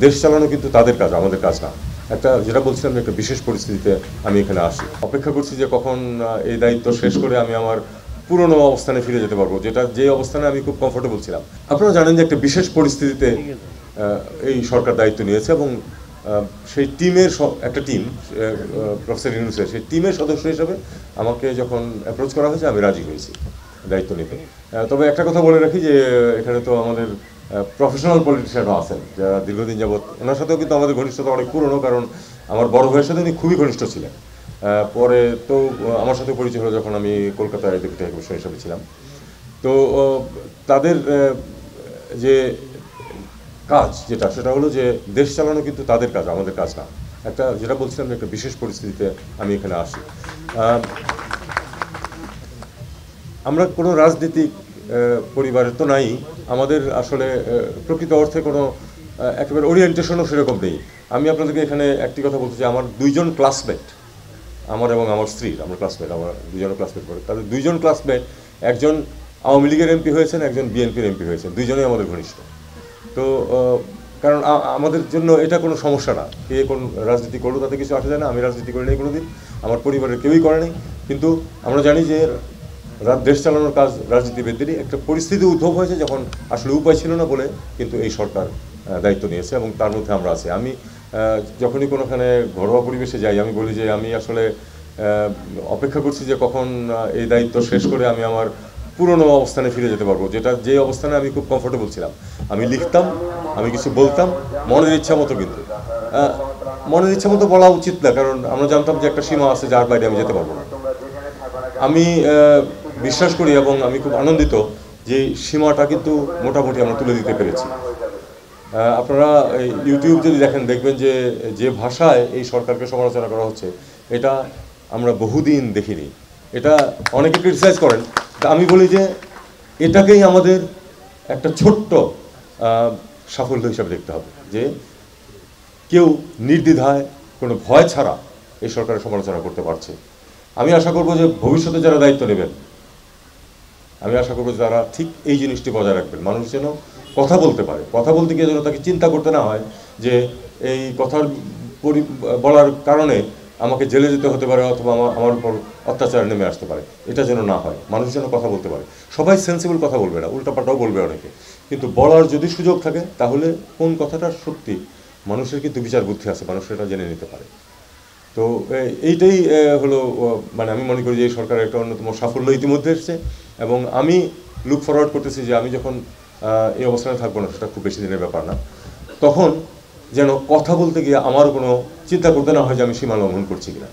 দেশ চালানো কিন্তু তাদের কাজ, আমাদের কাজ না। একটা যেটা বলছিলাম যে একটা বিশেষ পরিস্থিতিতে আমি এখানে আসি, অপেক্ষা করছি যে কখন এই দায়িত্ব শেষ করে আমি আমার পুরনো অবস্থানে ফিরে যেতে পারবো, যে অবস্থানে আমি খুব কমফোর্টেবল ছিলাম। আপনারা জানেন যে একটা বিশেষ পরিস্থিতিতে এই সরকার দায়িত্ব নিয়েছে এবং সেই টিমের একটা টিম, প্রফেসর ইউনূসের সেই টিমের সদস্য হিসেবে আমাকে যখন অ্যাপ্রোচ করা হয়েছে আমি রাজি হয়েছি দায়িত্ব নিতে। তবে একটা কথা বলে রাখি যে এখানে তো আমাদের প্রফেশনাল পলিটিশিয়ানরা আছেন যারা দীর্ঘদিন যাবৎ, ওনার সাথেও কিন্তু আমাদের ঘনিষ্ঠতা অনেক পুরনো, কারণ আমার বড় ভাইয়ের সাথে উনি খুবই ঘনিষ্ঠ ছিলেন। পরে তো আমার সাথে পরিচয় হলো যখন আমি কলকাতায় ডেপুটি হাই কমিশনার হিসেবে ছিলাম। তো তাদের যে কাজ যেটা, সেটা হলো যে দেশ চালানো কিন্তু তাদের কাজ, আমাদের কাজ না। একটা যেটা বলছিলাম যে একটা বিশেষ পরিস্থিতিতে আমি এখানে আসি। আমরা কোনো রাজনীতিক পরিবারে তো নাই, আমাদের আসলে প্রকৃত অর্থে কোনো একেবারে ওরিয়েন্টেশনও সেরকম নেই। আমি আপনাদেরকে এখানে একটি কথা বলতে চাই, আমার দুইজন ক্লাসমেট, আমার এবং আমার স্ত্রীর, আমার ক্লাসমেট, আমার দুজনের ক্লাসমেট পড়ে, তাদের দুইজন ক্লাসমেট, একজন আওয়ামী লীগের এমপি হয়েছেন, একজন বিএনপির এমপি হয়েছেন, দুইজনেই আমাদের ঘনিষ্ঠ। তো কারণ আমাদের জন্য এটা কোনো সমস্যা না, কে কোন রাজনীতি করলো তাতে কিছু আসে যায় না। আমি রাজনীতি করি নাই কোনোদিন, আমার পরিবারের কেউই করে নাই, কিন্তু আমরা জানি যে দেশ চালানোর কাজ রাজনীতিবিদদেরই। একটা পরিস্থিতি উদ্ভব হয়েছে যখন আসলে উপায় ছিল না বলে কিন্তু এই সরকার দায়িত্ব নিয়েছে এবং তার মধ্যে আমরা আছি। আমি যখনই কোনোখানে ঘরোয়া পরিবেশে যাই আমি বলি যে আমি আসলে অপেক্ষা করছি যে কখন এই দায়িত্ব শেষ করে আমি আমার পুরনো অবস্থানে ফিরে যেতে পারবো, যে অবস্থানে আমি খুব কমফোর্টেবল ছিলাম। আমি লিখতাম, আমি কিছু বলতাম মনের ইচ্ছা মতো, কিন্তু মনের ইচ্ছা মতো বলা উচিত না, কারণ আমরা জানতাম যে একটা সীমা আছে যার বাইরে আমি যেতে পারবো না। আমি বিশ্বাস করি এবং আমি খুব আনন্দিত যে সীমাটা কিন্তু মোটামুটি আমরা তুলে দিতে পেরেছি। আপনারা ইউটিউব যদি দেখেন দেখবেন যে ভাষায় এই সরকারকে সমালোচনা করা হচ্ছে, এটা আমরা বহুদিন দেখিনি। এটা অনেকে ক্রিটিসাইজ করেন, তা আমি বলি যে এটাকেই আমাদের একটা ছোট্ট সাফল্য হিসাবে দেখতে হবে, যে কেউ নির্দ্বিধায় কোনো ভয় ছাড়া এই সরকারের সমালোচনা করতে পারছে। আমি আশা করব যে ভবিষ্যতে যারা দায়িত্ব নেবেন, আমি আশা করব যে তারা ঠিক এই জিনিসটি বজায় রাখবেন। মানুষ যেন কথা বলতে পারে, কথা বলতে গিয়ে যেন তাকে চিন্তা করতে না হয় যে এই কথার বলার কারণে আমাকে জেলে যেতে হতে পারে অথবা আমার উপর অত্যাচার নেমে আসতে পারে। এটা যেন না হয়, মানুষ যেন কথা বলতে পারে। সবাই সেন্সিবল কথা বলবে না, উল্টাপাল্টাও বলবে অনেকে, কিন্তু বলার যদি সুযোগ থাকে তাহলে কোন কথাটা সত্যি মানুষের কিন্তু বিচার বুদ্ধি আছে, মানুষ এটা জেনে নিতে পারে। তো এইটাই হলো, মানে আমি মনে করি যে এই সরকারের একটা অন্যতম সাফল্য ইতিমধ্যে এসছে এবং আমি লুক ফরওয়ার্ড করতেছি যে আমি যখন এই অবস্থানে থাকবো না, সেটা খুব বেশি দিনের ব্যাপার না, তখন যেন কথা বলতে গিয়ে আমারও কোনো চিন্তা করতে না হয় যে আমি সীমা লঙ্ঘন করছি কিনা।